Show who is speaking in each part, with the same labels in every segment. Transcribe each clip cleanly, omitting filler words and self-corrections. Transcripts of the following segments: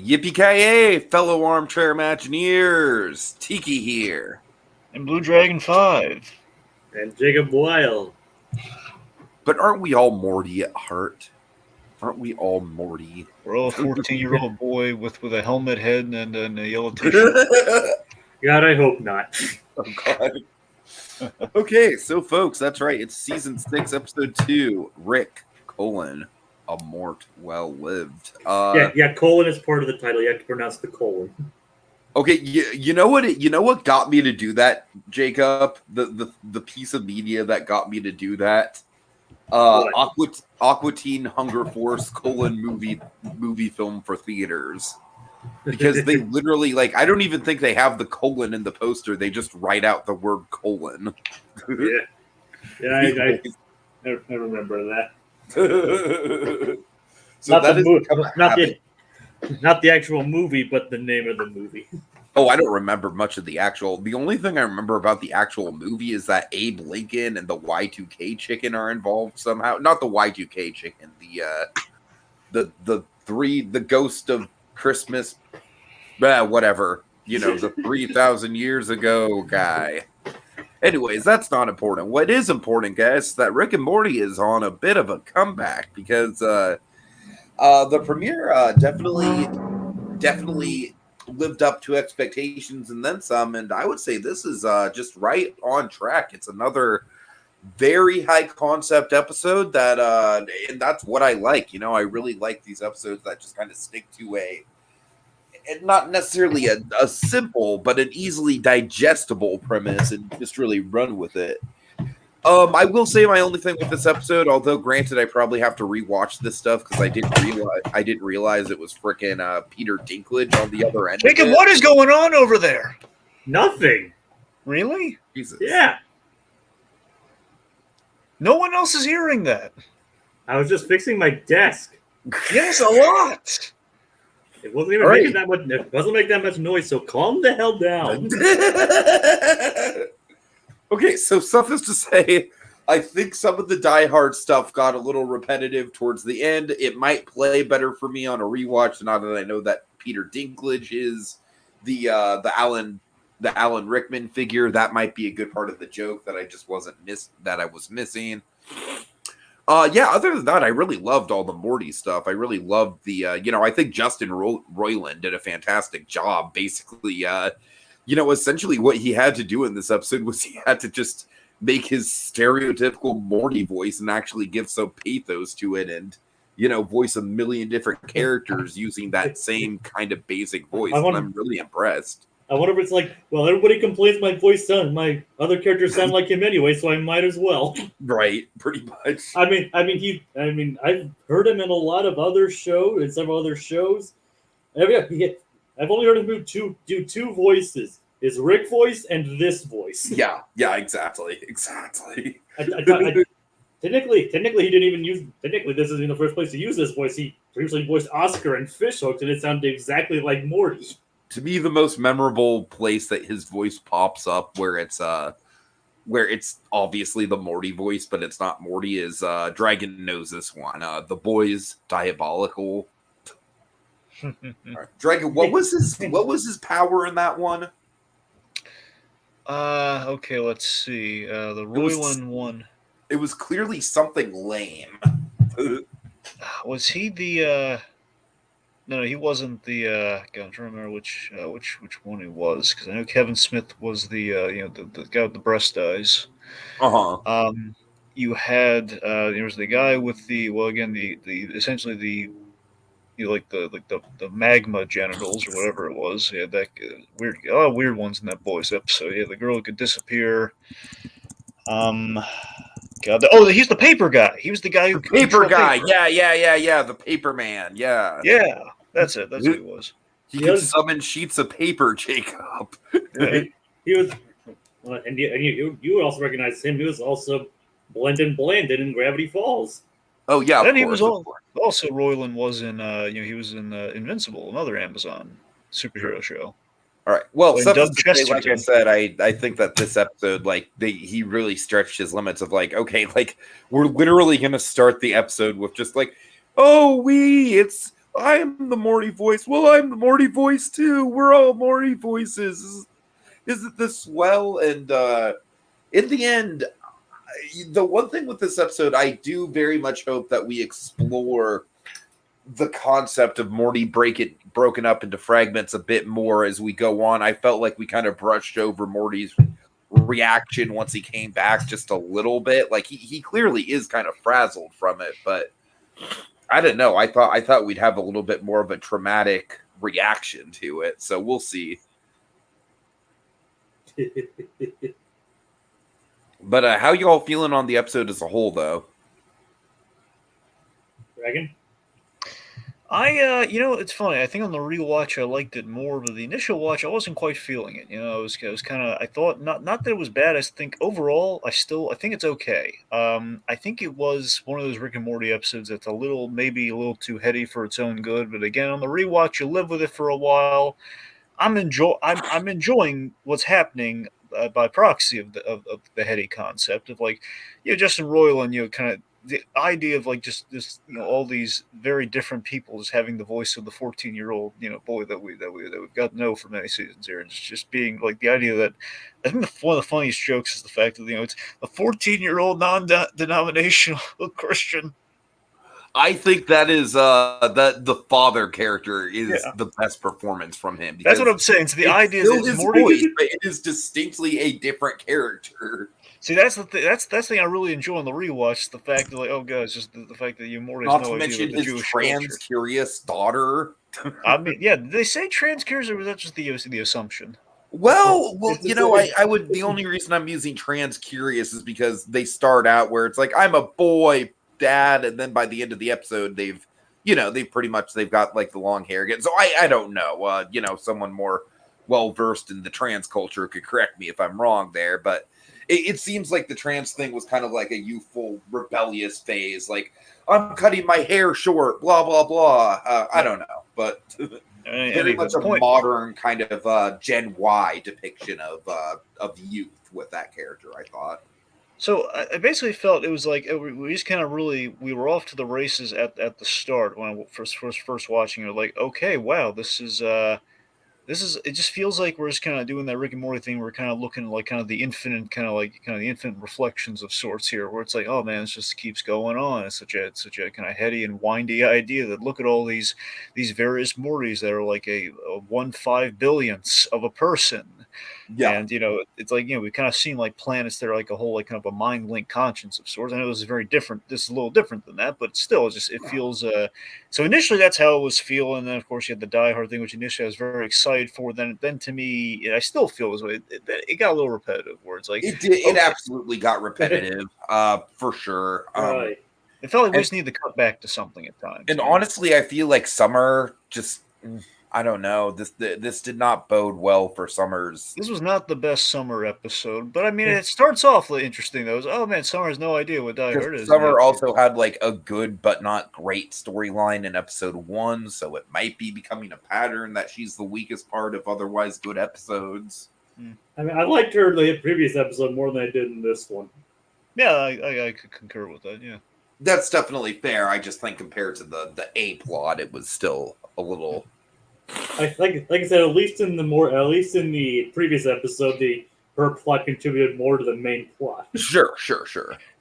Speaker 1: Yippee-ki-yay, fellow armchair Imagineers! Tiki here.
Speaker 2: And Blue Dragon 5.
Speaker 3: And Jacob Weil.
Speaker 1: But aren't we all Morty at heart? Aren't we all Morty?
Speaker 2: We're all a 14-year-old boy with a helmet head and a yellow t-shirt.
Speaker 3: God, I hope not.
Speaker 1: Oh, God. Okay, so folks, that's right. It's season 6, episode 2. Rick, a Mort well lived.
Speaker 3: Yeah, colon is part of the title. You have to pronounce the colon.
Speaker 1: Okay, you know what got me to do that, Jacob? The piece of media that got me to do that. Aqua Teen Hunger Force movie film for theaters. Because they literally, I don't even think they have the colon in the poster. They just write out the word colon.
Speaker 3: I remember that.
Speaker 1: So
Speaker 3: not the actual movie, but the name of the movie.
Speaker 1: Oh, I don't remember much of the actual. The only thing I remember about the actual movie is that Abe Lincoln and the Y2K chicken are involved somehow. Not the Y2K chicken, the ghost of Christmas, whatever. The 3,000 years ago guy. Anyways, that's not important. What is important, guys, is that Rick and Morty is on a bit of a comeback because the premiere definitely lived up to expectations and then some. And I would say this is just right on track. It's another very high concept episode and that's what I like. I really like these episodes that just kind of stick to not necessarily a simple, but an easily digestible premise and just really run with it. I will say my only thing with this episode, although granted I probably have to rewatch this stuff because I didn't realize it was frickin' Peter Dinklage on the other end.
Speaker 2: Jacob, what is going on over there?
Speaker 3: Nothing.
Speaker 2: Really?
Speaker 1: Jesus.
Speaker 3: Yeah.
Speaker 2: No one else is hearing that.
Speaker 3: I was just fixing my desk.
Speaker 2: Yes, a lot.
Speaker 3: It wasn't even making that much. It doesn't make that much noise. So calm the hell down.
Speaker 1: Okay, so suffice to say, I think some of the Die Hard stuff got a little repetitive towards the end. It might play better for me on a rewatch now that I know that Peter Dinklage is the Alan Rickman figure. That might be a good part of the joke that I just was missing. Other than that, I really loved all the Morty stuff. I really loved I think Justin Roiland did a fantastic job. Basically, essentially what he had to do in this episode was he had to just make his stereotypical Morty voice and actually give some pathos to it and, voice a million different characters using that same kind of basic voice. I'm really impressed.
Speaker 3: I wonder if it's everybody complains my other characters sound like him anyway, so I might as well.
Speaker 1: Right, pretty much.
Speaker 3: I've heard him in a lot of other shows, in several other shows. I've only heard him do two voices: his Rick voice and this voice.
Speaker 1: Yeah, exactly.
Speaker 3: Technically, he didn't even use. Technically, this isn't the first place to use this voice. He previously voiced Oscar and Fishhooks, and it sounded exactly like Morty.
Speaker 1: To me, the most memorable place that his voice pops up where it's obviously the Morty voice, but it's not Morty, is Dragon knows this one. The boy's diabolical. Right. Dragon, what was his power in that one?
Speaker 2: Okay, let's see. The Roiland one.
Speaker 1: It was clearly something lame.
Speaker 2: Was he the No, he wasn't the. I'm trying to remember which one he was, because I know Kevin Smith was the the guy with the breast eyes. You had there was the guy with the essentially the the magma genitals or whatever it was. He had that weird ones in that boys episode. Yeah, the girl who could disappear. He's the paper guy. He was the guy who
Speaker 1: paper guy. Yeah. The paper man. Yeah.
Speaker 2: Yeah. That's it. That's who he was.
Speaker 1: He could summon sheets of paper, Jacob.
Speaker 3: He was, and you would also recognize him. He was also Blandon in Gravity Falls.
Speaker 2: Oh yeah, and he was also Roiland was in. He was in Invincible, another Amazon superhero show.
Speaker 1: All right. Well, like I said, I think that this episode, he really stretched his limits of we're literally going to start the episode with just it's I am the Morty voice. Well, I'm the Morty voice too. We're all Morty voices. Isn't this swell? And in the end, the one thing with this episode, I do very much hope that we explore the concept of Morty broken up into fragments a bit more as we go on. I felt like we kind of brushed over Morty's reaction once he came back just a little bit. Like he clearly is kind of frazzled from it, but I don't know. I thought we'd have a little bit more of a traumatic reaction to it. So we'll see. But how y'all feeling on the episode as a whole, though?
Speaker 3: Dragon?
Speaker 2: It's funny. I think on the rewatch I liked it more, but the initial watch I wasn't quite feeling it. I was kind of. I thought not that it was bad. I think overall I think it's okay. I think it was one of those Rick and Morty episodes that's maybe a little too heady for its own good. But again, on the rewatch, you live with it for a while. I'm enjoying what's happening by proxy of the heady concept of Justin Roiland, kind of. The idea of just all these very different people just having the voice of the 14-year-old boy that we've got to know for many seasons here, and just being the idea that I think one of the funniest jokes is the fact that it's a 14-year-old non-denominational Christian.
Speaker 1: I think that is that the father character is the best performance from him.
Speaker 2: That's what I'm saying. So the idea is
Speaker 1: his voice, but it is distinctly a different character.
Speaker 2: See, that's the thing. That's the thing I really enjoy on the rewatch. The fact that oh god, it's just the fact that Mort has no idea about the Jewish
Speaker 1: trans curious daughter.
Speaker 2: I mean, yeah, did they say trans curious, or was that just the assumption?
Speaker 1: Well, I would. The only reason I'm using trans curious is because they start out where it's I'm a boy, dad, and then by the end of the episode, they've got the long hair again. So I don't know. Someone more well versed in the trans culture could correct me if I'm wrong there, but. It seems like the trans thing was kind of like a youthful, rebellious phase. I'm cutting my hair short, blah, blah, blah. I don't know. But very much a modern kind of Gen Y depiction of youth with that character, I thought.
Speaker 2: So I basically felt it was we just kind of we were off to the races at the start when I first watching it. Okay, wow, this is it just feels like we're just kind of doing that Rick and Morty thing. We're kind of looking kind of the infinite, the infinite reflections of sorts here, where it's oh man, it just keeps going on. It's such a kind of heady and windy idea that look at all these various Mortys that are a 1/5 billionths of a person. Yeah. And it's we've kind of seen planets that are a whole kind of a mind link conscience of sorts. I know this is very different. This is a little different than that, but still, it feels. So initially, that's how it was feeling. And then, of course, you had the Die Hard thing, which initially I was very excited for. Then to me, I still feel this way. It got a little repetitive. Where it's
Speaker 1: it did. It absolutely got repetitive, for sure.
Speaker 3: Right.
Speaker 2: It felt like we just need to cut back to something at times.
Speaker 1: And honestly, I feel like Summer just. I don't know. This did not bode well for Summers.
Speaker 2: This was not the best Summer episode, but I mean, it starts off interesting though. Oh man, Summer has no idea what Die Hard is.
Speaker 1: Summer also had a good but not great storyline in episode 1, so it might be becoming a pattern that she's the weakest part of otherwise good episodes.
Speaker 3: I mean, I liked her in the previous episode more than I did in this one.
Speaker 2: Yeah, I could concur with that. Yeah,
Speaker 1: that's definitely fair. I just think compared to the A plot, it was still a little.
Speaker 3: Like I said, at least in the previous episode, her plot contributed more to the main plot.
Speaker 1: Sure.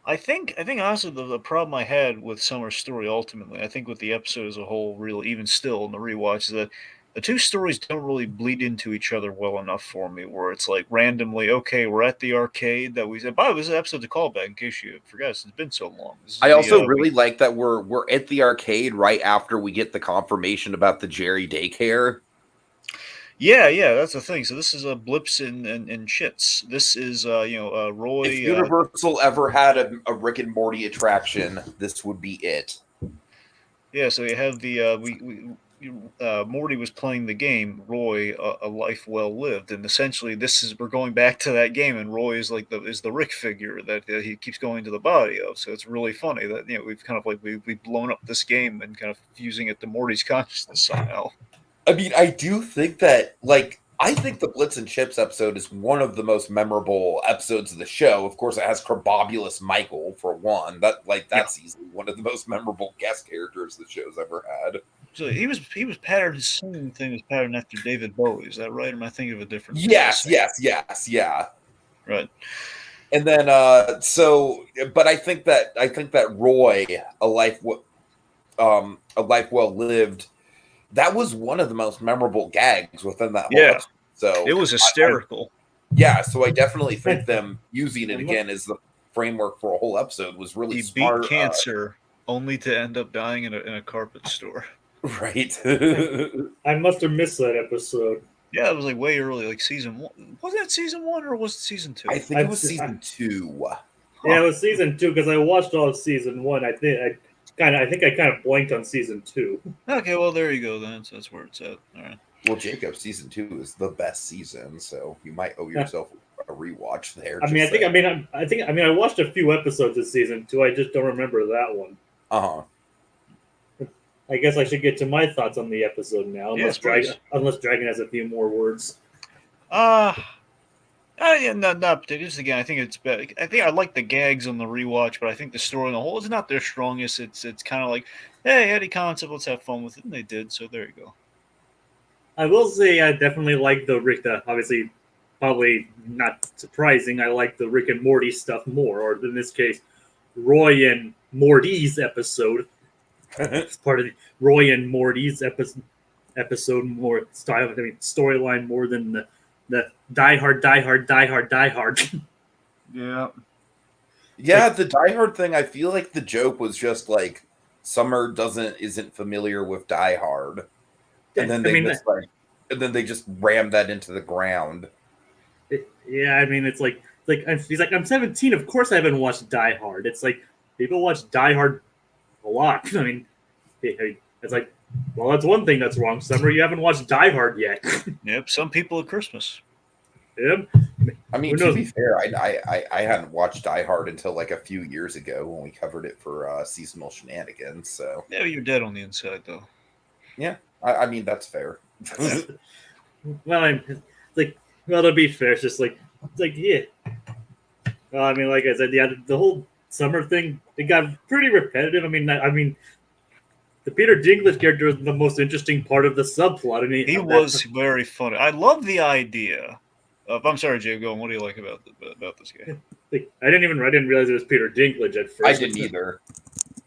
Speaker 2: I think honestly the problem I had with Summer's story ultimately, I think with the episode as a whole, even still in the rewatch, is that the two stories don't really bleed into each other well enough for me, where it's randomly, okay, we're at the arcade that we said, by the way, this episode's a callback in case you forgot, it's been so long.
Speaker 1: I also really like that we're at the arcade right after we get the confirmation about the Jerry daycare.
Speaker 2: Yeah, that's the thing. So this is blips and shits. This is Roy.
Speaker 1: If Universal ever had a Rick and Morty attraction, this would be it.
Speaker 2: Yeah, so you have the Morty was playing the game Roy, a life well lived, and essentially we're going back to that game, and Roy is is the Rick figure that he keeps going to the body of. So it's really funny that we've kind of we've blown up this game and kind of fusing it to Morty's consciousness somehow.
Speaker 1: I mean, I do think that I think the Blitz and Chips episode is one of the most memorable episodes of the show. Of course, it has Carbobulous Michael for one. That's easily one of the most memorable guest characters the show's ever had.
Speaker 2: So he was patterned. His singing thing was patterned after David Bowie. Is that right? Or am I thinking of a different?
Speaker 1: Yes.
Speaker 2: Right.
Speaker 1: And then, but I think that Roy, a life well lived, that was one of the most memorable gags within that whole episode. So
Speaker 2: it was hysterical.
Speaker 1: So I definitely think them using it again as the framework for a whole episode was really smart.
Speaker 2: He beat cancer only to end up dying in a carpet store.
Speaker 1: Right.
Speaker 3: I must have missed that episode.
Speaker 2: Yeah, it was like way early, like season 1. Was that season 1 or was it season 2?
Speaker 1: I think it was season 2.
Speaker 3: Yeah, it was season 2 because I watched all of season 1. I think I kind of blanked on season 2.
Speaker 2: Okay, well there you go then. So that's where it's at. All right.
Speaker 1: Well, Jacob, season 2 is the best season, so you might owe yourself a rewatch there.
Speaker 3: I watched a few episodes of season 2. I just don't remember that one. I guess I should get to my thoughts on the episode now, unless Dragon has a few more words.
Speaker 2: Not particularly. Again, I think it's better. I think I like the gags on the rewatch, but I think the story on the whole is not their strongest. It's kind of like, hey, Eddie concept, let's have fun with it, and they did. So there you go.
Speaker 3: I will say I definitely like the Rick. Obviously, probably not surprising. I like the Rick and Morty stuff more, or in this case, Roy and Morty's episode. It's part of the Roy and Morty's episode more style. Storyline more than the Die Hard.
Speaker 2: Yeah.
Speaker 1: Yeah, the Die Hard thing, I feel like the joke was just like Summer isn't familiar with Die Hard. And then they just rammed that into the ground.
Speaker 3: It's like he's like, I'm 17, of course I haven't watched Die Hard. It's like people watch Die Hard a lot. I mean, it's like, well, that's one thing that's wrong, Summer. You haven't watched Die Hard yet.
Speaker 2: Yep, some people at Christmas.
Speaker 3: Yep.
Speaker 1: I mean, to be fair, I hadn't watched Die Hard until like a few years ago when we covered it for Seasonal Shenanigans. So
Speaker 2: yeah, you're dead on the inside, though.
Speaker 1: Yeah, I mean that's fair.
Speaker 3: Well, to be fair, it's just like yeah. Well, I mean, like I said, the whole Summer thing, it got pretty repetitive. I mean, the Peter Dinklage character was the most interesting part of the subplot. I mean,
Speaker 2: he was very funny. I love the idea of. I'm sorry, Jay. Go on. What do you like about this guy?
Speaker 3: I didn't realize it was Peter Dinklage at first.
Speaker 1: I didn't either.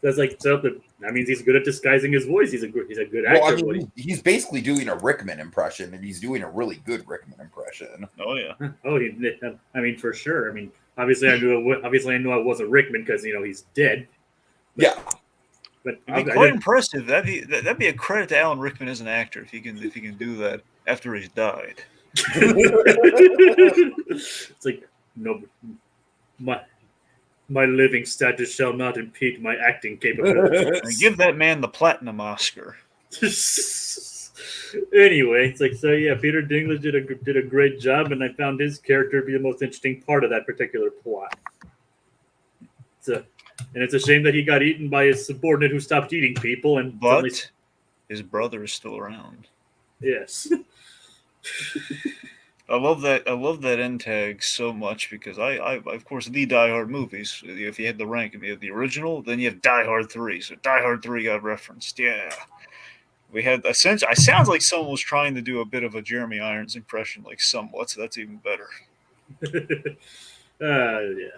Speaker 3: That's like that means he's good at disguising his voice. He's a good actor.
Speaker 1: Well, I mean, he's basically doing a Rickman impression, and he's doing a really good Rickman impression.
Speaker 2: Oh yeah.
Speaker 3: I mean, for sure. I mean, obviously I knew it wasn't Rickman because he's dead.
Speaker 1: Yeah.
Speaker 3: But
Speaker 2: it'd be quite impressive. That'd be a credit to Alan Rickman as an actor if he can do that after he's died.
Speaker 3: It's like, no, my living status shall not impede my acting capabilities.
Speaker 2: Give that man the Platinum Oscar.
Speaker 3: Anyway, it's like, so yeah, Peter Dinklage did a great job, and I found his character to be the most interesting part of that particular plot. And it's a shame that he got eaten by his subordinate who stopped eating people.
Speaker 2: But his brother is still around.
Speaker 3: Yes.
Speaker 2: I love that end tag so much because I of course the Die Hard movies. If you had the rank, if you had the original, then you have Die Hard 3. So Die Hard 3 got referenced. Yeah. We had essentially. I sounds like someone was trying to do a bit of a Jeremy Irons impression, like somewhat. So that's even better.
Speaker 3: Yeah.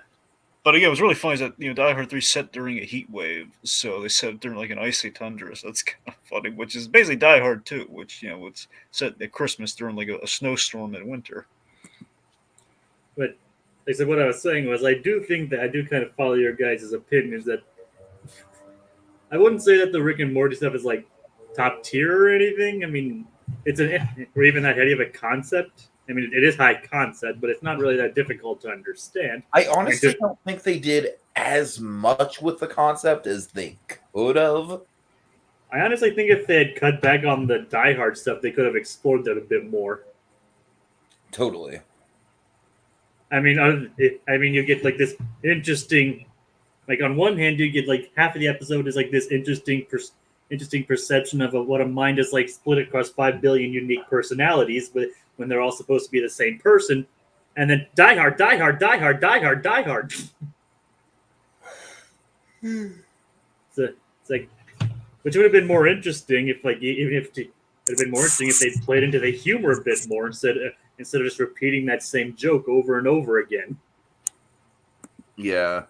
Speaker 2: But again, what's really funny is that Die Hard 3 set during a heat wave, so they set it during like an icy tundra. So that's kind of funny. Which is basically Die Hard 2, which it's set at Christmas during like a snowstorm in winter.
Speaker 3: But like I said, what I was saying was, I do think that I do kind of follow your guys' opinions. That I wouldn't say that the Rick and Morty stuff is like top tier or anything. I mean, or even that heavy of a concept. I mean, it is high concept, but it's not really that difficult to understand.
Speaker 1: I honestly don't think they did as much with the concept as they could have.
Speaker 3: I honestly think if they had cut back on the Die Hard stuff, they could have explored that a bit more.
Speaker 1: Totally.
Speaker 3: I mean, you get like this interesting. Like on one hand, you get like half of the episode is like this interesting perception of what a mind is like split across 5 billion unique personalities, but when they're all supposed to be the same person, and then Die Hard, Die Hard, Die Hard, Die Hard, Die Hard. So it's like, which would have been more interesting if, like, even if it would have been more interesting if they played into the humor a bit more instead of just repeating that same joke over and over again.
Speaker 1: Yeah.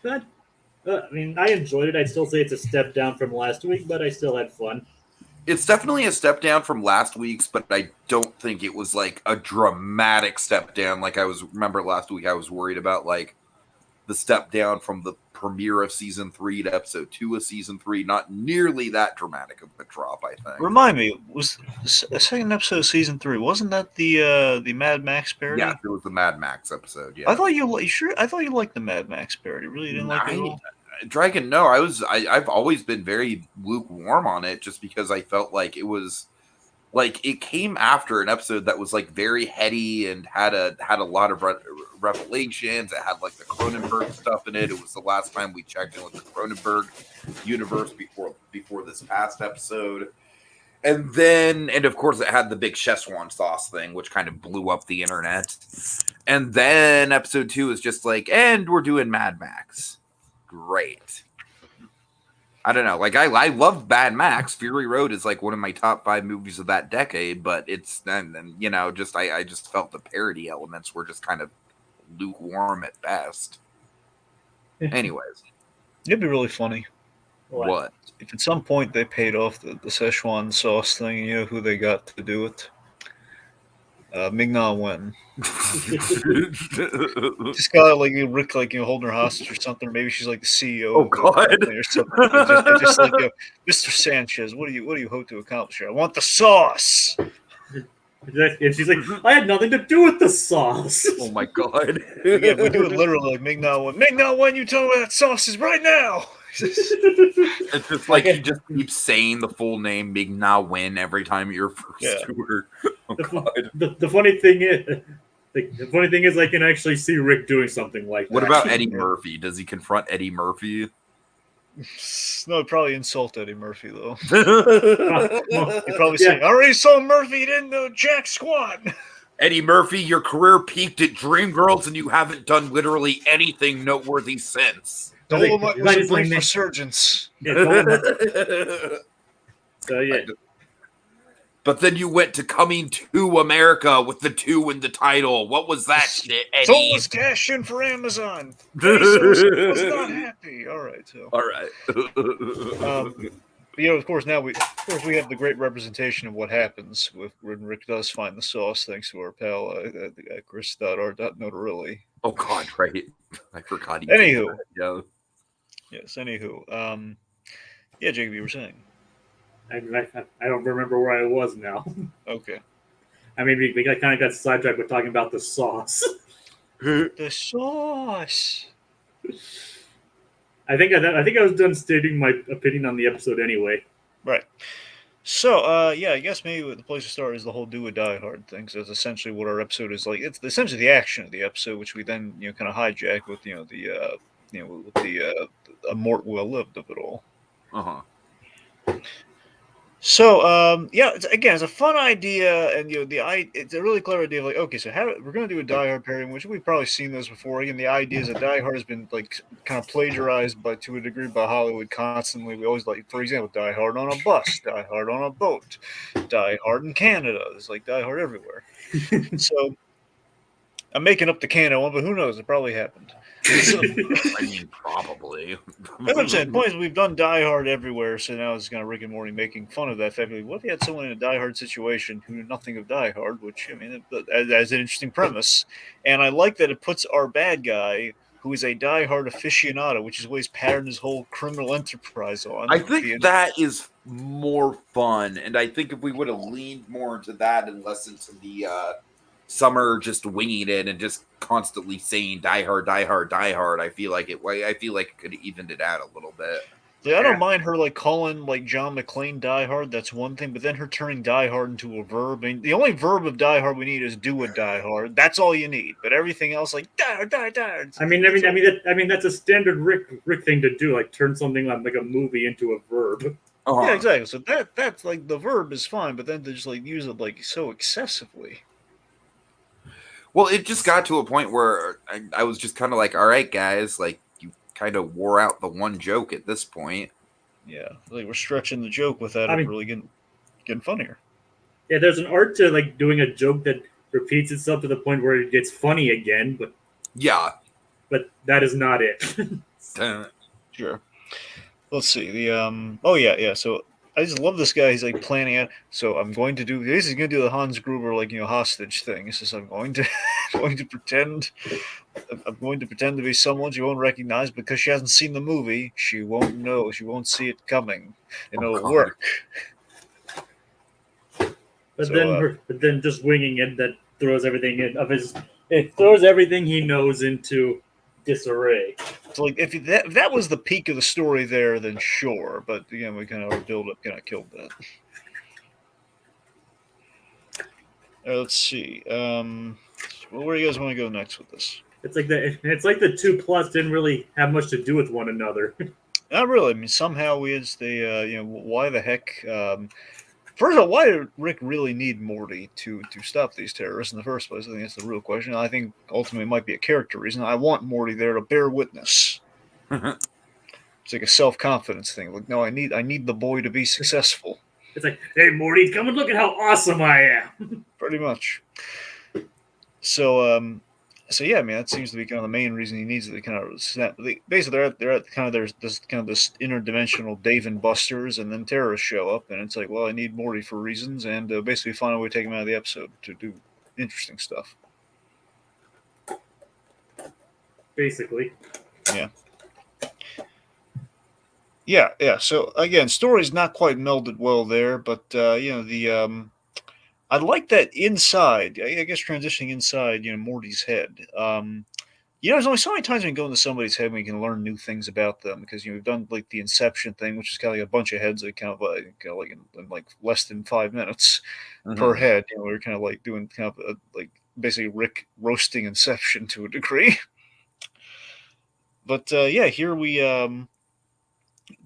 Speaker 3: But I mean, I enjoyed it. I'd still say it's a step down from last week, but I still had fun.
Speaker 1: It's definitely a step down from last week's, but I don't think it was like a dramatic step down. Like remember last week I was worried about like the step down from the premiere of season 3 to episode 2 of season 3. Not nearly that dramatic of a drop, I think.
Speaker 2: Remind me, was the second episode of season 3? Wasn't that the Mad Max parody?
Speaker 1: Yeah, it was the Mad Max episode. Yeah,
Speaker 2: I thought you liked the Mad Max parody. Really didn't like it at all?
Speaker 1: Dragon, no, I've always been very lukewarm on it, just because I felt like it was like it came after an episode that was like very heady and had a lot of revelations. It had like the Cronenberg stuff in it. It was the last time we checked in with the Cronenberg universe before this past episode. And of course it had the big Szechuan sauce thing, which kind of blew up the internet. And then episode 2 is just like, and we're doing Mad Max. Great. I don't know. Like I love Mad Max. Fury Road is like one of my top 5 movies of that decade, but it's then just I just felt the parody elements were just kind of lukewarm at best. Anyways,
Speaker 2: it'd be really funny.
Speaker 1: What?
Speaker 2: If at some point they paid off the Szechuan sauce thing, you know who they got to do it? Ming-Na Wen. Just got like Rick, like holding her hostage or something. Maybe she's like the CEO.
Speaker 1: Oh God!
Speaker 2: Or something. They're just like, Mr. Sanchez, what do you hope to accomplish here? I want the sauce.
Speaker 3: And she's like, I had nothing to do with the sauce.
Speaker 1: Oh my God!
Speaker 2: Yeah, we do it literally like Ming-Na Wen. Ming-Na Wen, you tell me where that sauce is right now.
Speaker 1: It's just like you just keep saying the full name Ming-Na Wen every time you're first to her. Oh God!
Speaker 3: The funny thing is, I can actually see Rick doing something like that.
Speaker 1: What about Eddie Murphy? Does he confront Eddie Murphy?
Speaker 2: No, probably insult Eddie Murphy though. He'd probably say, "I already saw Murphy. He didn't know jack squat."
Speaker 1: Eddie Murphy, your career peaked at Dreamgirls, and you haven't done literally anything noteworthy since.
Speaker 2: Dolomite was a brief resurgence.
Speaker 3: So yeah.
Speaker 1: But then you went to Coming to America with the 2 in the title. What was that shit, Eddie?
Speaker 2: So was cash in for Amazon. Bezos was not happy. All right, so.
Speaker 1: All right.
Speaker 2: But, of course, we have the great representation of what happens when Rick does find the sauce, thanks to our pal Chris.R.Notarelli.
Speaker 1: Oh God, right. I forgot.
Speaker 2: Anywho.
Speaker 1: Yeah.
Speaker 2: Yes, anywho. Yeah, Jacob, you were saying.
Speaker 3: I don't remember where I was now.
Speaker 2: Okay.
Speaker 3: I mean, we kind of got sidetracked with talking about the sauce.
Speaker 2: The sauce.
Speaker 3: I think I was done stating my opinion on the episode anyway.
Speaker 2: Right. So, I guess maybe the place to start is the whole do or die hard thing. So that's essentially what our episode is like. It's essentially the action of the episode, which we then kind of hijack with a Mort will lived of it all. So, it's a fun idea, and it's a really clever idea. Like, okay, so we're going to do a Die Hard parody, which we've probably seen this before. Again, the idea is that Die Hard has been like kind of plagiarized, to a degree, by Hollywood constantly. We always like, for example, Die Hard on a bus, Die Hard on a boat, Die Hard in Canada. There's like Die Hard everywhere. So, I'm making up the Canada one, but who knows? It probably happened. So,
Speaker 1: I mean, probably.
Speaker 2: That's what I'm saying. The point is, we've done Die Hard everywhere, so now it's kind of Rick and Morty making fun of that fact. Like, what if you had someone in a Die Hard situation who knew nothing of Die Hard, which, I mean, as an interesting premise. And I like that it puts our bad guy, who is a Die Hard aficionado, which is what he's patterned his whole criminal enterprise on.
Speaker 1: I think that is more fun, and I think if we would have leaned more into that and less into the Summer just winging it and just constantly saying Die Hard, Die Hard, Die Hard, I feel like it could have evened it out a little bit.
Speaker 2: Yeah, I don't mind her like calling like John McClane Die Hard. That's one thing, but then her turning Die Hard into a verb. I mean, the only verb of Die Hard we need is do a Die Hard. That's all you need. But everything else, like Die Hard, Die Hard.
Speaker 3: I mean, that's a standard Rick thing to do. Like turn something like a movie into a verb.
Speaker 2: Yeah, exactly. So that's like the verb is fine, but then to just like use it like so excessively.
Speaker 1: Well, it just got to a point where I was just kind of like, all right, guys, like you kind of wore out the one joke at this point.
Speaker 2: Yeah, like we're stretching the joke without
Speaker 3: I
Speaker 2: it
Speaker 3: mean,
Speaker 2: really getting funnier.
Speaker 3: yeah, there's an art to like doing a joke that repeats itself to the point where it gets funny again,
Speaker 1: Yeah.
Speaker 3: but that is not it.
Speaker 2: Sure. Let's see. Oh yeah. So I just love this guy. He's like planning out. So I'm going to do this. He's going to do the Hans Gruber like hostage thing. He says I'm going to going to pretend. I'm going to pretend to be someone she won't recognize because she hasn't seen the movie. She won't know. She won't see it coming, and it'll work.
Speaker 3: But
Speaker 2: So,
Speaker 3: but then just winging it that throws everything it throws everything he knows into disarray.
Speaker 2: So like if that was the peak of the story there, then sure. But again, we kind of our build up kind of killed that. Let's see. Well, where do you guys want to go next with this?
Speaker 3: It's like the two plots didn't really have much to do with one another.
Speaker 2: Not really. I mean, somehow we is the why the heck? First of all, why did Rick really need Morty to stop these terrorists in the first place? I think that's the real question. I think ultimately it might be a character reason. I want Morty there to bear witness. It's like a self-confidence thing. Like, no, I need the boy to be successful.
Speaker 3: It's like, hey Morty, come and look at how awesome I am.
Speaker 2: Pretty much. So yeah, I mean that seems to be kind of the main reason he needs it to kind of snap. Basically, they're at kind of there's this kind of this interdimensional Dave and Buster's, and then terrorists show up, and it's like, well, I need Morty for reasons, and basically find a way to take him out of the episode to do interesting stuff.
Speaker 3: Basically.
Speaker 2: Yeah. So again, story's not quite melded well there, but I like that inside. I guess transitioning inside, Morty's head. There's only so many times we can go into somebody's head when you can learn new things about them because we've done like the Inception thing, which is kind of like a bunch of heads that kind of like in like less than 5 minutes per head. We're kind of like doing kind of like basically Rick roasting Inception to a degree. But here we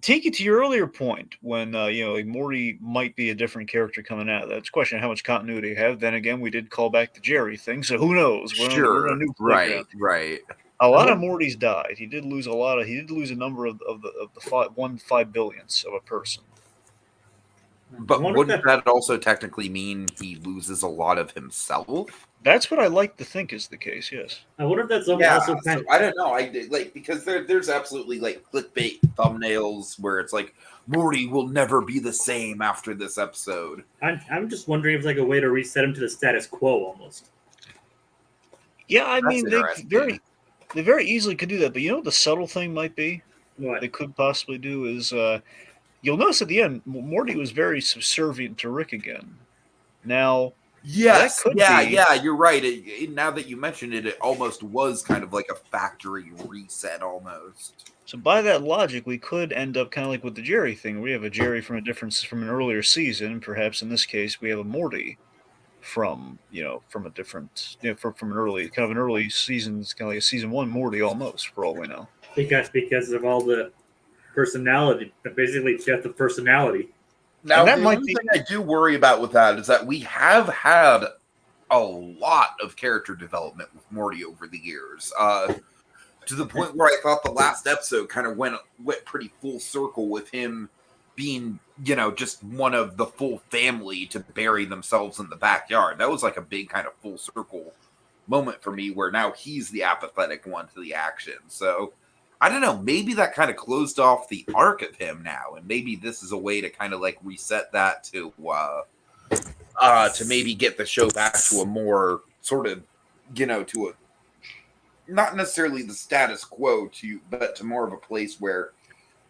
Speaker 2: take it to your earlier point when like Morty might be a different character coming out. That's a question of how much continuity you have. Then again, we did call back the Jerry thing, so who knows? We're on a new playground.
Speaker 1: Right.
Speaker 2: A lot of Mortys died. He did lose a lot of. He did lose a number of the 1/5 billionths of a person.
Speaker 1: But wouldn't that also technically mean he loses a lot of himself?
Speaker 2: That's what I like to think is the case. Yes.
Speaker 3: I wonder if that's
Speaker 1: also kind of... I don't know. Because there's absolutely like clickbait thumbnails where it's like Morty will never be the same after this episode.
Speaker 3: I'm just wondering if it's like a way to reset him to the status quo almost.
Speaker 2: Yeah, I mean they very easily could do that. But you know what the subtle thing might be?
Speaker 3: What
Speaker 2: they could possibly do is you'll notice at the end Morty was very subservient to Rick again. Now.
Speaker 1: Yes, yeah, you're right. Now that you mentioned it, it almost was kind of like a factory reset almost.
Speaker 2: So by that logic, we could end up kind of like with the Jerry thing. We have a Jerry from an earlier season. Perhaps in this case, we have a Morty from a different, from an early season. It's kind of like a season 1 Morty almost, for all we know.
Speaker 3: Because of all the personality, basically death of personality.
Speaker 1: Now, the only thing I do worry about with that is that we have had a lot of character development with Morty over the years, to the point where I thought the last episode kind of went pretty full circle with him being, just one of the full family to bury themselves in the backyard. That was like a big kind of full circle moment for me where now he's the apathetic one to the action. So I don't know, maybe that kind of closed off the arc of him now, and maybe this is a way to kind of like reset that to maybe get the show back to a more sort of, to a, not necessarily the status quo but to more of a place where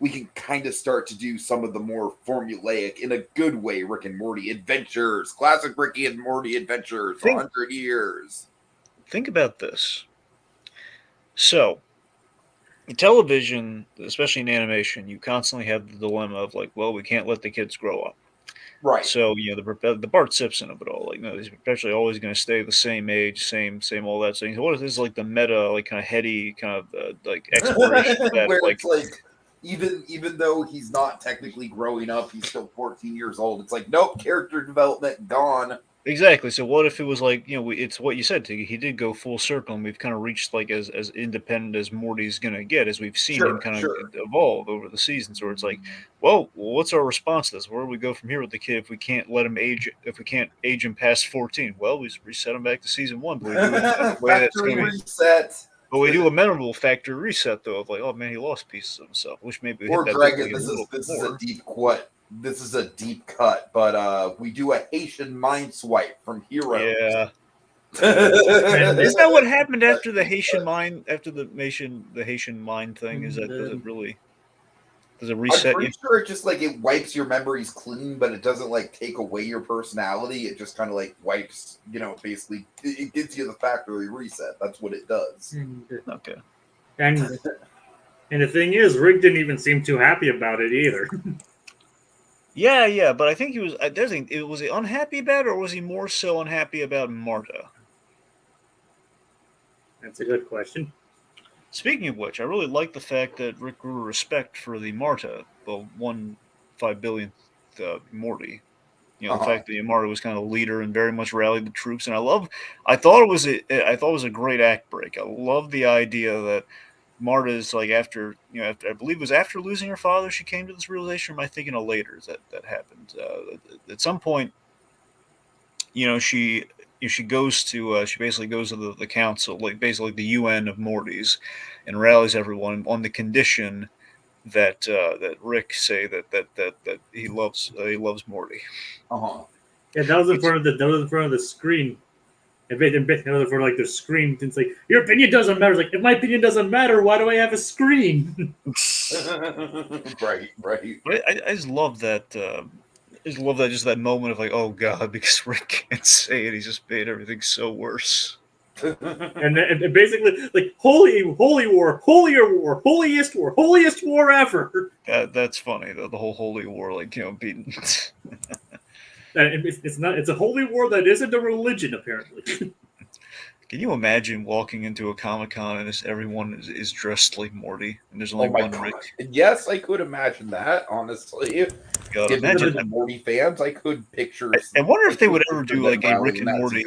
Speaker 1: we can kind of start to do some of the more formulaic, in a good way, Rick and Morty adventures, classic Rick and Morty adventures for 100 years.
Speaker 2: Think about this. So, in television, especially in animation, you constantly have the dilemma of like, well, we can't let the kids grow up.
Speaker 1: Right.
Speaker 2: So, the Bart Simpson of it all, like, no, he's perpetually always going to stay the same age, same all that. So, what if this is like the meta, like kind of heady, kind of like exploration of that,
Speaker 1: where it's like even though he's not technically growing up, he's still 14 years old. It's like, nope, character development gone.
Speaker 2: Exactly. So what if it was like, it's what you said, Tiggy. He did go full circle, and we've kind of reached like as independent as Morty's gonna get, as we've seen him kind of evolve over the seasons. Where it's like, well, what's our response to this? Where do we go from here with the kid if we can't let him age? If we can't age him past 14, well, we reset him back to season 1. But we do it in a way that's
Speaker 1: Factory reset.
Speaker 2: But we do a memorable factory reset though, of like, oh man, he lost pieces of himself. Which maybe we
Speaker 1: Or
Speaker 2: hit that
Speaker 1: Dragon,
Speaker 2: this
Speaker 1: is a deep cut. This is a deep cut, but we do a Haitian mind swipe from Heroes.
Speaker 2: Yeah. Is that what happened after the Haitian mind? After the Haitian mind thing? Is that does it reset?
Speaker 1: I'm pretty sure it just like it wipes your memories clean, but it doesn't like take away your personality. It just kind of like wipes, basically it gives you the factory reset. That's what it does.
Speaker 2: Okay.
Speaker 3: And the thing is, Rick didn't even seem too happy about it either.
Speaker 2: Yeah, but I think he was. Was he unhappy about it, or was he more so unhappy about Marta?
Speaker 3: That's a good question.
Speaker 2: Speaking of which, I really like the fact that Rick grew respect for the Marta, the 1/5 billionth Morty. The fact that Marta was kind of a leader and very much rallied the troops, and I thought it was a great act break. I love the idea that Marta's like after I believe it was after losing her father, she came to this realization. Or am I thinking of later that happened? At some point, she basically goes to the council, like basically the UN of Mortys, and rallies everyone on the condition that Rick say that he loves Morty.
Speaker 3: Yeah, that was in front of the screen. And in front of like the screen, it's like your opinion doesn't matter. It's like if my opinion doesn't matter, why do I have a screen?
Speaker 1: Right.
Speaker 2: But I just love that. Just that moment of like, oh god, because Rick can't say it, he's just made everything so worse.
Speaker 3: and basically like holy war, holier war, holiest war ever.
Speaker 2: That's funny. The whole holy war, like beating.
Speaker 3: It's a holy war that isn't a religion, apparently.
Speaker 2: Can you imagine walking into a Comic-Con and everyone is dressed like Morty, and there's only one Rick?
Speaker 1: Yes, I could imagine that, honestly. Imagine the Morty fans, I could picture.
Speaker 2: I wonder if they would ever do like a Rick and Morty.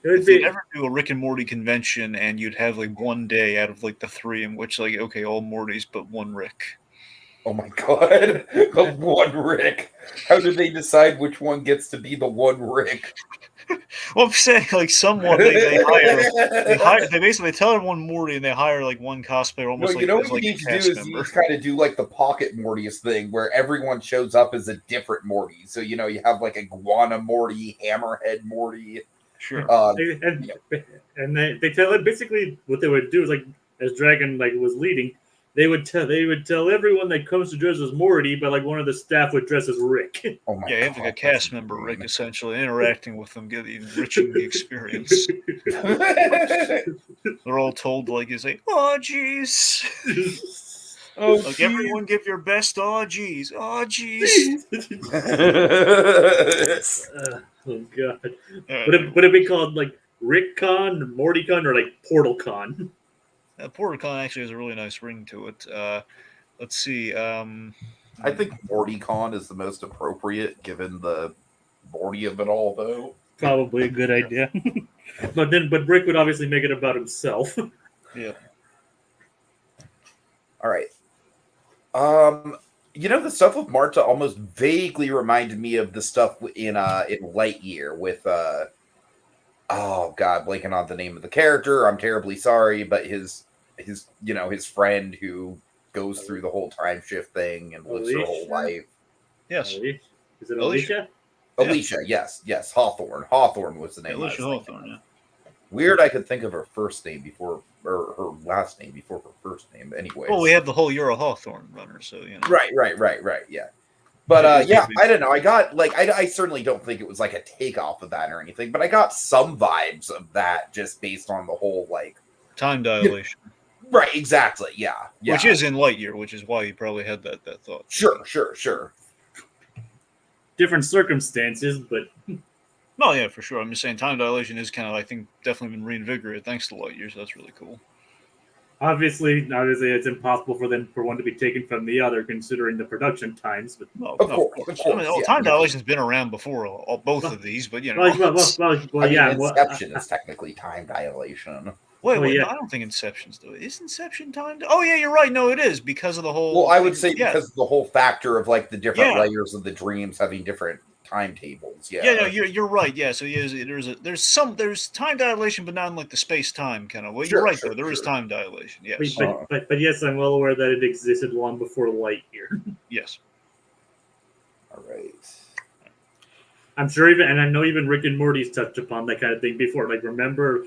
Speaker 2: If they'd ever do a Rick and Morty convention, and you'd have like one day out of like the 3 in which like all Mortys but one Rick.
Speaker 1: Oh my god, one Rick. How do they decide which one gets to be the one Rick?
Speaker 2: Well, I'm saying like someone they hire. They basically tell everyone Morty, and they hire like one cosplayer almost.
Speaker 1: No, what you need to do is you kind of do like the Pocket Morty's thing, where everyone shows up as a different Morty. So you have like Iguana Morty, Hammerhead Morty.
Speaker 2: Sure.
Speaker 3: And they tell it basically what they would do is like as Dragon was leading. They would tell everyone that comes to dress as Morty, but like one of the staff would dress as Rick.
Speaker 1: Oh my
Speaker 2: God, you have like a cast member Rick, essentially interacting with them, enriching the experience. They're all told like you say, "Oh geez." Oh, like geez. Everyone give your best. Oh geez. Oh geez.
Speaker 3: Oh god. Would it be called like RickCon, MortyCon, or like PortalCon?
Speaker 2: PortalCon actually has a really nice ring to it. Let's see.
Speaker 1: I think MortyCon is the most appropriate given the Morty of it all, though.
Speaker 3: Probably a good idea. but Rick would obviously make it about himself.
Speaker 2: Yeah.
Speaker 1: All right. The stuff with Marta almost vaguely reminded me of the stuff in Lightyear with oh god, blanking on the name of the character. I'm terribly sorry, but his friend who goes through the whole time shift thing and lives her whole life.
Speaker 2: Yes.
Speaker 3: Is it Alicia?
Speaker 1: Alicia, yes. Hawthorne. Hawthorne was the name.
Speaker 2: Alicia Hawthorne, yeah.
Speaker 1: Weird I could think of her first name before, or her last name before her first name. Anyway.
Speaker 2: Well, we have the whole You're a Hawthorne Runner, so
Speaker 1: Right, yeah. But I don't know. I got I certainly don't think it was like a takeoff of that or anything, but I got some vibes of that just based on the whole
Speaker 2: time dilation.
Speaker 1: Right, exactly. Yeah.
Speaker 2: Which is in Lightyear, which is why you probably had that thought.
Speaker 1: Sure.
Speaker 3: Different circumstances, but
Speaker 2: no, yeah, for sure. I'm just saying time dilation is kind of, I think, definitely been reinvigorated thanks to Lightyear, so that's really cool.
Speaker 3: Obviously, it's impossible for one to be taken from the other, considering the production times. But
Speaker 1: Of course.
Speaker 2: I mean, time dilation's been around before both of these, but
Speaker 3: well, yeah.
Speaker 1: Inception is technically time dilation.
Speaker 2: Wait,
Speaker 3: yeah.
Speaker 2: no, I don't think Inception's doing it. Is Inception time? Oh, yeah, you're right. No, it is because of the whole.
Speaker 1: Well, I would say because of the whole factor of like the different
Speaker 2: Yeah.
Speaker 1: layers of the dreams having different timetables. Yeah.
Speaker 2: Yeah, no, you're right. Yeah, so there's time dilation, but not in like the space time kind of way. You're right though. There is time dilation. Yes.
Speaker 3: But yes, I'm well aware that it existed long before light year.
Speaker 2: Yes.
Speaker 1: All right.
Speaker 3: I'm sure I know even Rick and Morty's touched upon that kind of thing before. Like, remember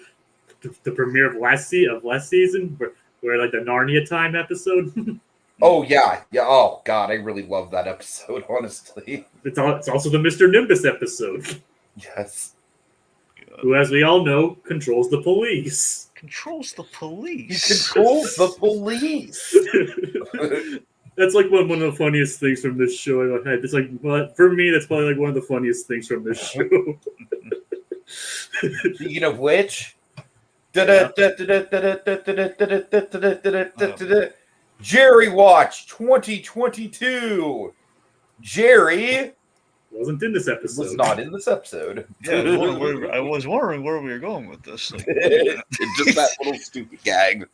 Speaker 3: the premiere of last season where like the Narnia time episode.
Speaker 1: Oh yeah. Oh god, I really love that episode. Honestly,
Speaker 3: it's also the Mr. Nimbus episode.
Speaker 1: Yes.
Speaker 3: Who, as we all know, controls the police.
Speaker 2: Controls the police.
Speaker 1: He controls the police.
Speaker 3: That's like one of the funniest things from this show. It's like, but for me, that's probably like one of the funniest things from this show.
Speaker 1: Speaking of which, Jerry Watch 2022. Jerry
Speaker 3: wasn't in this episode.
Speaker 1: Was not in this episode.
Speaker 2: Yeah, I was wondering where we were going with this. Like,
Speaker 1: just that little stupid gag.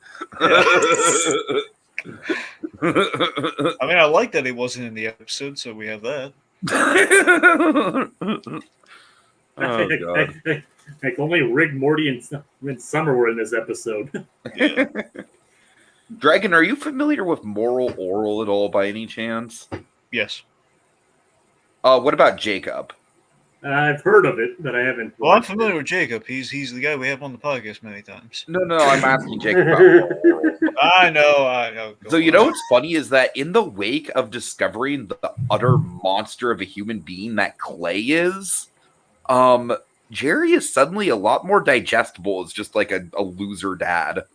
Speaker 2: I mean, I like that he wasn't in the episode, so we have that.
Speaker 1: Oh, God.
Speaker 3: Like only Rick, Morty, and Summer were in this episode.
Speaker 2: Yeah.
Speaker 1: Dragon, are you familiar with Moral Oral at all by any chance?
Speaker 2: Yes.
Speaker 1: What about Jacob?
Speaker 3: I've heard of it, but I haven't.
Speaker 2: Well, I'm familiar with Jacob. He's the guy we have on the podcast many times.
Speaker 1: No, I'm asking Jacob about Moral Oral.
Speaker 2: I know.
Speaker 1: So you know what's funny is that in the wake of discovering the utter monster of a human being that Clay is, Jerry is suddenly a lot more digestible as just like a loser dad.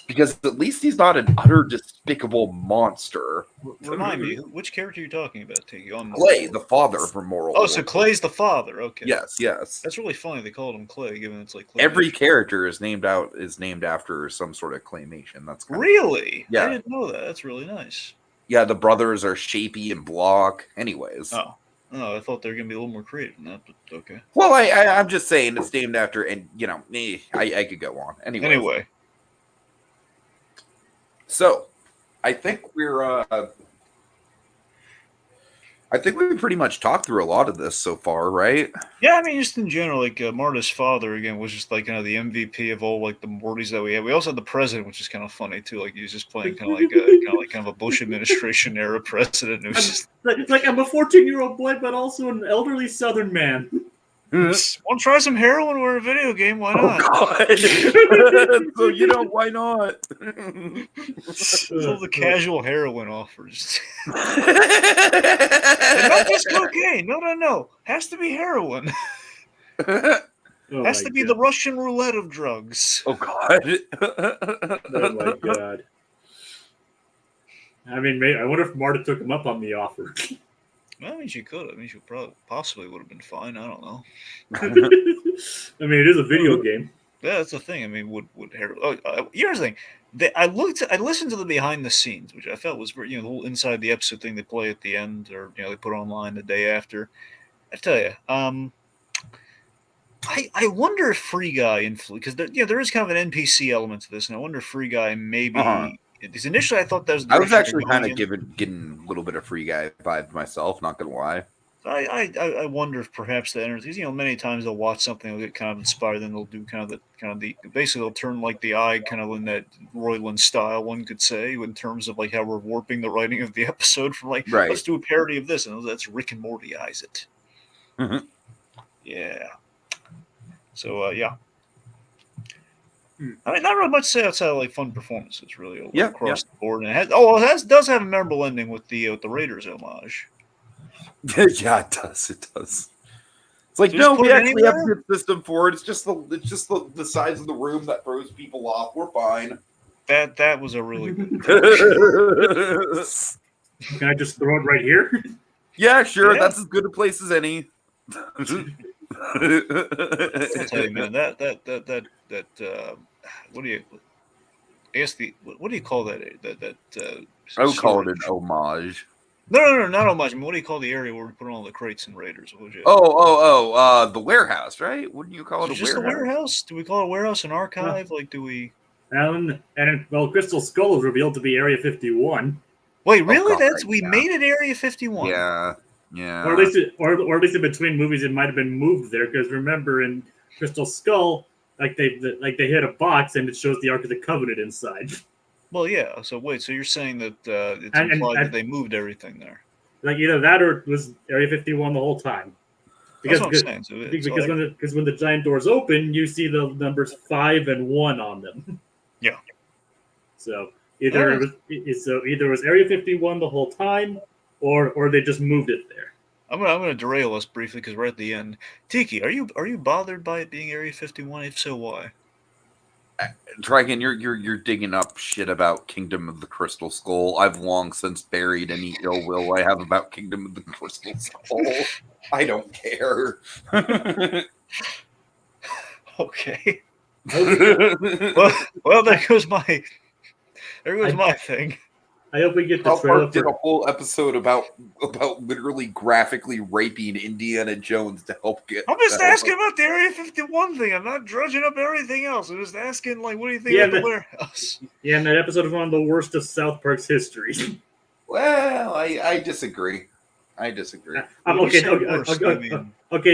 Speaker 1: Because at least he's not an utter despicable monster.
Speaker 2: Remind me, which character are you talking about, Tiggy?
Speaker 1: Clay, the father from Moral Oral.
Speaker 2: Oh, so Clay's the father. Okay.
Speaker 1: Yes.
Speaker 2: That's really funny. They called him Clay, given it's like Clay.
Speaker 1: Every character is named after some sort of claymation. That's
Speaker 2: really?
Speaker 1: Yeah.
Speaker 2: I didn't know that. That's really nice.
Speaker 1: Yeah, the brothers are Shapey and Block. Anyways.
Speaker 2: Oh, I thought they were gonna be a little more creative than that, but okay.
Speaker 1: Well, I'm just saying it's named after, and I could go on. Anyway. So, I think we pretty much talked through a lot of this so far, right?
Speaker 2: Yeah, I mean, just in general, like Marta's father again was just like kind of the MVP of all like the Mortys that we had. We also had the president, which is kind of funny too. Like he was just playing kind of a Bush administration era president. It was just
Speaker 3: like I'm a 14-year-old boy, but also an elderly Southern man.
Speaker 2: Want to try some heroin or a video game? Why not?
Speaker 1: Oh, God. So why not?
Speaker 2: All the casual heroin offers. Not just cocaine. No. Has to be heroin. Has to be the Russian roulette of drugs.
Speaker 1: Oh, God.
Speaker 3: Oh, my God. I mean, I wonder if Marta took him up on the offer.
Speaker 2: Well, I mean, she could. I mean, she possibly would have been fine. I don't know.
Speaker 3: I mean, it is a video game.
Speaker 2: Yeah, that's the thing. I mean, would heroin? Here's the thing. I listened to the behind the scenes, which I felt was the whole inside the episode thing they play at the end, or they put online the day after. I tell you, I wonder if Free Guy influenced, because there is kind of an NPC element to this, and I wonder if Free Guy maybe. Because initially I thought that was.
Speaker 1: I was actually kind of getting a little bit of Free Guy vibe myself. Not gonna lie.
Speaker 2: I wonder if perhaps the energy, because many times they'll watch something, they'll get kind of inspired, then they'll do basically they'll turn like the eye kind of in that Roiland style, one could say, in terms of like how we're warping the writing of the episode from like let's do a parody of this, and that's Rick and Morty eyes it.
Speaker 1: Mm-hmm.
Speaker 2: Yeah. So yeah. I mean, not really much to say outside of like fun performances, really, across the board. And it does have a memorable ending with the Raiders homage.
Speaker 1: Yeah, it does. It's like, no, we actually have a good system for it. It's just the size of the room that throws people off. We're fine.
Speaker 2: That was a really good.
Speaker 3: Can I just throw it right here?
Speaker 1: Yeah, sure. Yeah. That's as good a place as any.
Speaker 2: I'll tell you, man, that what do you? I guess what do you call that?
Speaker 1: I would call it an
Speaker 2: storage?
Speaker 1: homage.
Speaker 2: No, not homage. I mean, what do you call the area where we put all the crates and raiders? What would you?
Speaker 1: The warehouse, right? Wouldn't you call it a
Speaker 2: Just
Speaker 1: warehouse?
Speaker 2: the warehouse? Do we call it a warehouse, an archive? Like, do we?
Speaker 3: And Crystal Skull was revealed to be Area 51.
Speaker 2: Wait, really?
Speaker 1: God,
Speaker 2: we
Speaker 1: yeah.
Speaker 2: made it Area 51.
Speaker 1: Yeah.
Speaker 3: Or at least in between movies, it might have been moved there. Because remember, in Crystal Skull, like they hit a box and it shows the Ark of the Covenant inside.
Speaker 2: Well, yeah. So wait, so you're saying that it's implied that they moved everything there?
Speaker 3: Like either that or it was Area 51 the whole time.
Speaker 2: That's what I'm saying.
Speaker 3: Because when the giant doors open, you see the numbers 5 and 1 on them.
Speaker 2: Yeah.
Speaker 3: So either it was Area 51 the whole time, or they just moved it there.
Speaker 2: I'm gonna derail us briefly because we're at the end. Tiki, are you bothered by it being Area 51? If so, why?
Speaker 1: Dragon, you're digging up shit about Kingdom of the Crystal Skull. I've long since buried any ill will I have about Kingdom of the Crystal Skull. I don't care.
Speaker 2: Okay. well, there goes my thing.
Speaker 3: I hope we get the
Speaker 1: South
Speaker 3: trailer
Speaker 1: Park did a whole episode about literally graphically raping Indiana Jones to help get.
Speaker 2: I'm just asking about the Area 51 thing. I'm not drudging up everything else. I'm just asking, like, what do you think about the warehouse?
Speaker 3: Yeah, and that episode is one of the worst of South Park's history.
Speaker 1: Well, I disagree. Okay,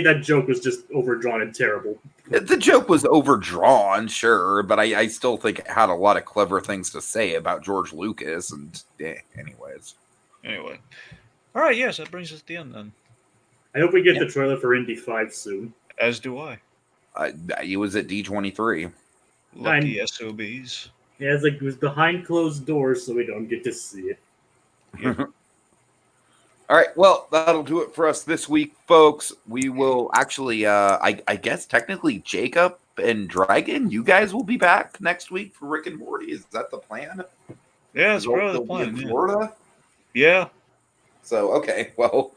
Speaker 3: that joke was just overdrawn and terrible.
Speaker 1: The joke was overdrawn, sure, but I still think it had a lot of clever things to say about George Lucas. And anyways.
Speaker 2: Anyway. All right, yes, that brings us to the end then.
Speaker 3: I hope we get the trailer for Indy 5 soon.
Speaker 2: As do I.
Speaker 1: He was at D23.
Speaker 2: Lucky SOBs.
Speaker 3: Yeah, it was behind closed doors, so we don't get to see it.
Speaker 2: Yeah.
Speaker 1: All right, well, that'll do it for us this week, folks. We will actually, I guess, technically, Jacob and Dragon, you guys will be back next week for Rick and Morty. Is that the plan?
Speaker 2: Yeah, it's part of the plan.
Speaker 1: In Florida?
Speaker 2: Yeah.
Speaker 1: So, okay, well,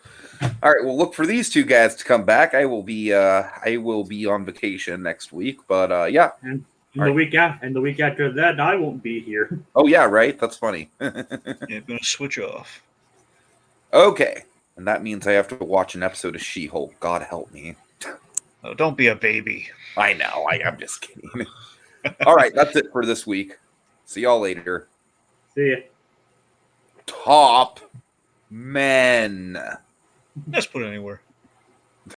Speaker 1: all right, we'll look for these two guys to come back. I will be on vacation next week, but yeah.
Speaker 3: And the week after that, I won't be here.
Speaker 1: Oh, yeah, right? That's funny.
Speaker 2: Yeah, I'm going to switch off.
Speaker 1: Okay, and that means I have to watch an episode of She-Hulk. God help me.
Speaker 2: Oh, don't be a baby.
Speaker 1: I know. I'm just kidding. All right, that's it for this week. See y'all later.
Speaker 3: See ya.
Speaker 1: Top men.
Speaker 2: Just put it anywhere.